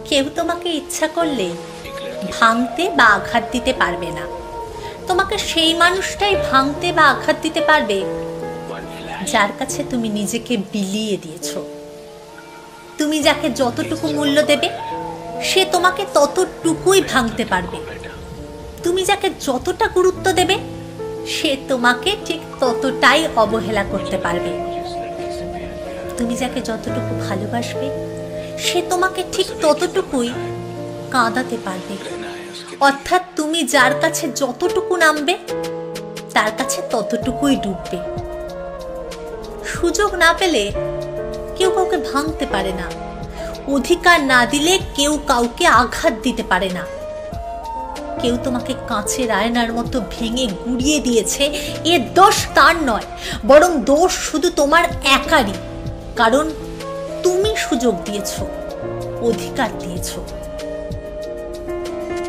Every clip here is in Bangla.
কেউ তোমাকে ইচ্ছা করলে ভাঙতে বা আঘাত দিতে পারবে না। তোমাকে সেই মানুষটাই ভাঙতে বা আঘাত দিতে পারবে যার কাছে তুমি নিজেকে বিলিয়ে দিয়েছ। তুমি যাকে যতটুকু মূল্য দেবে সে তোমাকে ততটুকুই ভাঙতে পারবে। তুমি যাকে যতটা গুরুত্ব দেবে সে তোমাকে ঠিক ততটাই অবহেলা করতে পারবে। তুমি যাকে যতটুকু ভালোবাসবে সে তোমাকে ঠিক ততটুকুই কাঁদাতে পারবে। অর্থাৎ তুমি যার কাছে যতটুকু নামবে তার কাছে ততটুকুই ডুববে। সুযোগ না পেলে কেউ কাউকে ভাঙতে পারে না। অধিকার না দিলে কেউ কাউকে আঘাত দিতে পারে না। কেউ তোমাকে কাঁচের আয়নার মতো ভেঙে গুড়িয়ে দিয়েছে, এর দোষ তার নয়, বরং দোষ শুধু তোমার একারই। কারণ তুমি সুযোগ দিয়েছ, অধিকার দিয়েছ।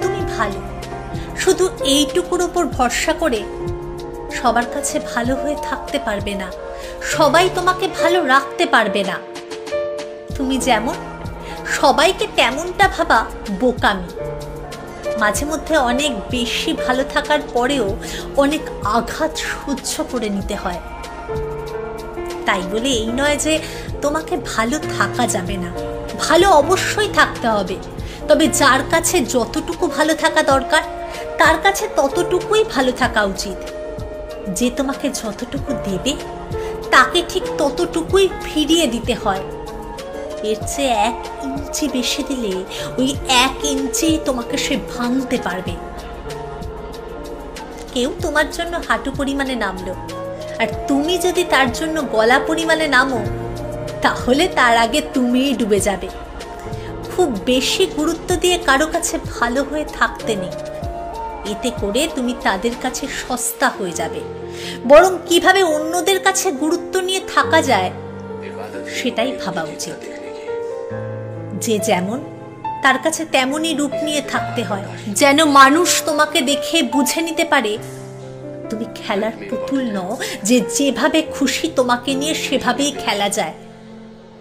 তুমি ভালো, শুধু এইটুকুর উপর ভরসা করে সবার কাছে ভালো হয়ে থাকতে পারবে না। সবাই তোমাকে ভালো রাখতে পারবে না। তুমি যেমন সবাইকে তেমনটা ভাবা বোকামি। মাঝে মধ্যে অনেক বেশি ভালো থাকার পরেও অনেক আঘাত সহ্য করে নিতে হয়। তাই বলে এই নয় যে তোমাকে ভালো থাকা যাবে না, ভালো অবশ্যই থাকতে হবে। তবে যার কাছে যতটুকু ভালো থাকা দরকার তার কাছে ততটুকুই ভালো থাকা উচিত। যে তোমাকে যতটুকু দেবে তাকে ঠিক ততটুকুই ফিরিয়ে দিতে হয়। এর চেয়ে 1 ইঞ্চি বেশি দিলে ওই 1 ইঞ্চি তোমাকে সে ভাঙতে পারবে। কেউ তোমার জন্য হাঁটু পরিমাণে নামলো, আর তুমি যদি তার জন্য গলা পরিমাণে নামো তাহলে তার আগে তুমিই ডুবে যাবে। খুব বেশি গুরুত্ব দিয়ে কারো কাছে ভালো হয়ে থাকতে নেই। এতে করে তুমি তাদের কাছে সস্তা হয়ে যাবে। বরং কিভাবে অন্যদের কাছে গুরুত্ব নিয়ে থাকা যায় সেটাই ভাবা উচিত। যে যেমন তার কাছে তেমনই রূপ নিয়ে থাকতে হয়, যেন মানুষ তোমাকে দেখে বুঝে নিতে পারে তুমি খেলার পুতুল নও যে যেভাবে খুশি তোমাকে নিয়ে সেভাবেই খেলা যায়।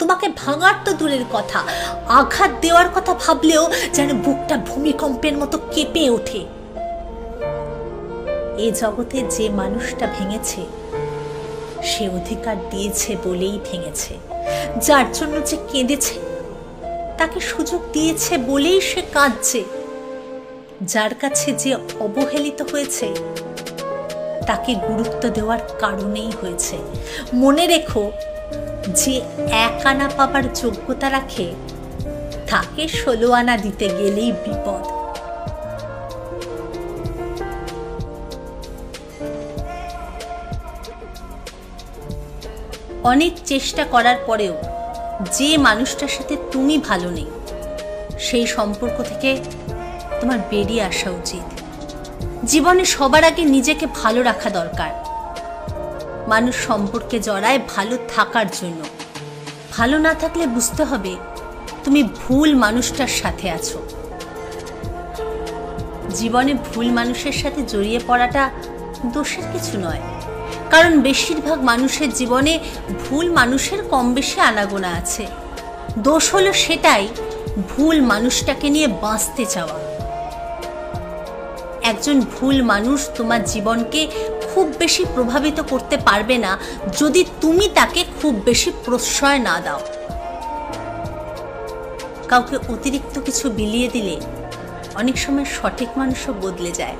তোমাকে ভাঙার তো দূরের কথা, আঘাত দেওয়ার কথা ভাবলেও যেন বুকটা ভূমিকম্পের মতো কেঁপে ওঠে। এ জগতে যে মানুষটা ভেঙেছে সে অধিকার দিয়েছে বলেই ভেঙেছে। যার জন্য যে কেঁদেছে তাকে সুযোগ দিয়েছে বলেই সে কাঁদছে। যার কাছে যে অবহেলিত হয়েছে তাকে গুরুত্ব দেওয়ার কারণেই হয়েছে। মনে রেখো, যে 1 আনা পাবার যোগ্যতা রাখে তাকে 16 আনা দিতে গেলেই বিপদ। অনেক চেষ্টা করার পরেও যে মানুষটার সাথে তুমি ভালো নেই সেই সম্পর্ক থেকে তোমার বেরিয়ে আসা উচিত। জীবনে সবার আগে নিজেকে ভালো রাখা দরকার। মানুষ সম্পর্কে জড়ায় ভালো থাকার জন্য। ভালো না থাকলে বুঝতে হবে তুমি ভুল মানুষটার সাথে আছো। জীবনে ভুল মানুষের সাথে জড়িয়ে পড়াটা দোষের কিছু নয়, কারণ বেশিরভাগ মানুষের জীবনে ভুল মানুষের কম বেশি আনাগোনা আছে। দোষ হলো সেটাই, ভুল মানুষটাকে নিয়ে বাঁচতে চাওয়া। একজন ভুল মানুষ তোমার জীবনকে খুব বেশি প্রভাবিত করতে পারবে না যদি তুমি তাকে খুব বেশি প্রশ্রয় না দাও। কাউকে অতিরিক্ত কিছু বিলিয়ে দিলে অনেক সময় সঠিক মানুষও বদলে যায়।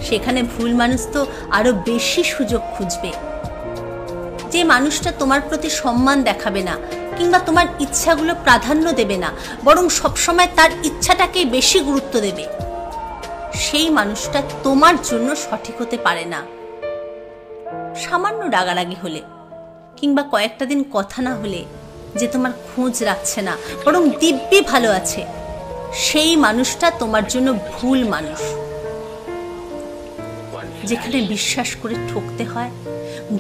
সেখানে ভুল মানুষ তো আরো বেশি সুযোগ খুঁজবে। যে মানুষটা তোমার প্রতি সম্মান দেখাবে না কিংবা তোমার ইচ্ছাগুলো প্রাধান্য দেবে না, বরং সবসময় তার ইচ্ছাটাকেই বেশি গুরুত্ব দেবে, সেই মানুষটা তোমার জন্য সঠিক হতে পারে না। সামান্য রাগারাগি হলে কিংবা কয়েকটা দিন কথা না হলে যে তোমার খোঁজ রাখছে না বরং দিব্যি ভালো আছে, সেই মানুষটা তোমার জন্য ভুল মানুষ। যেখানে বিশ্বাস করে ঠকতে হয়,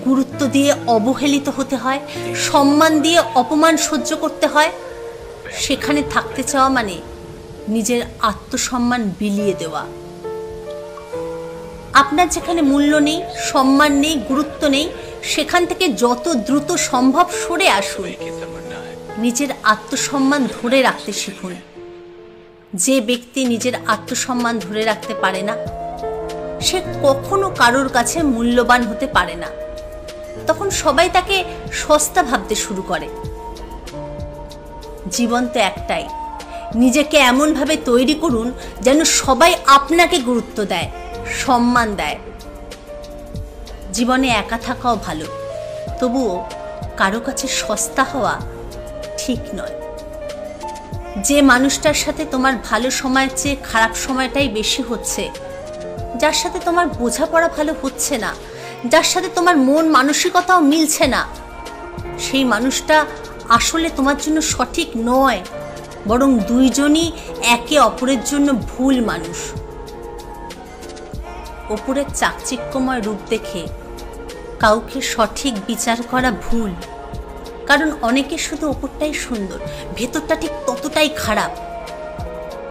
গুরুত্ব দিয়ে অবহেলিত হতে হয়, সম্মান দিয়ে অপমান সহ্য করতে হয়, সেখানে থাকতে চাওয়া মানে নিজের আত্মসম্মান বিলিয়ে দেওয়া। আপনার যেখানে মূল্য নেই, সম্মান নেই, গুরুত্ব নেই, সেখান থেকে যত দ্রুত সম্ভব সরে আসুন। নিজের আত্মসম্মান ধরে রাখতে শিখুন। যে ব্যক্তি নিজের আত্মসম্মান ধরে রাখতে পারে না, সে কখনো কারোর কাছে মূল্যবান হতে পারে না। তখন সবাই তাকে সস্তা ভাবতে শুরু করে। জীবন তো একটাই, নিজেকে এমনভাবে তৈরি করুন যেন সবাই আপনাকে গুরুত্ব দেয়, সম্মান দেয়। জীবনে একা থাকাও ভালো, তবুও কারো কাছে সস্তা হওয়া ঠিক নয়। যে মানুষটার সাথে তোমার ভালো সময়ের চেয়ে খারাপ সময়টাই বেশি হচ্ছে, যার সাথে তোমার বোঝাপড়া ভালো হচ্ছে না, যার সাথে তোমার মন মানসিকতাও মিলছে না, সেই মানুষটা আসলে তোমার জন্য সঠিক নয়, বরং দুইজনই একে অপরের জন্য ভুল মানুষ। ওপরের চাকচিক্যময় রূপ দেখে কাউকে সঠিক বিচার করা ভুল, কারণ অনেকে শুধু ওপরটাই সুন্দর, ভেতরটা ঠিক ততটাই খারাপ।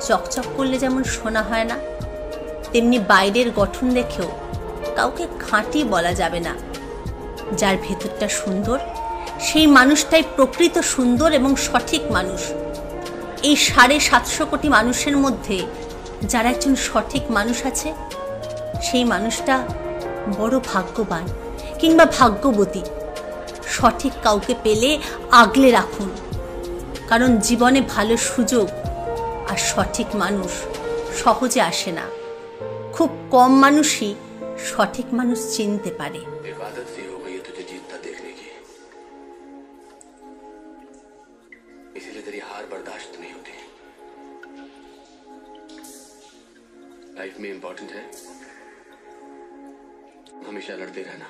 চকচক করলে যেমন সোনা হয় না, তেমনি বাইরের গঠন দেখেও কাউকে খাঁটি বলা যাবে না। যার ভেতরটা সুন্দর, সেই মানুষটাই প্রকৃত সুন্দর এবং সঠিক মানুষ। এই 750 কোটি মানুষের মধ্যে যারা একজন সঠিক মানুষ আছে, সেই মানুষটা বড় ভাগ্যবান কিংবা ভাগ্যবতী। সঠিক কাউকে পেলে আগলে রাখুন, কারণ জীবনে ভালো সুযোগ আর সঠিক মানুষ সহজে আসে না। খুব কম মানুষই সঠিক মানুষ চিনতে পারে। इसीलिए तेरी हार बर्दाश्त नहीं होती। लाइफ में इंपॉर्टेंट है हमेशा लड़ते रहना।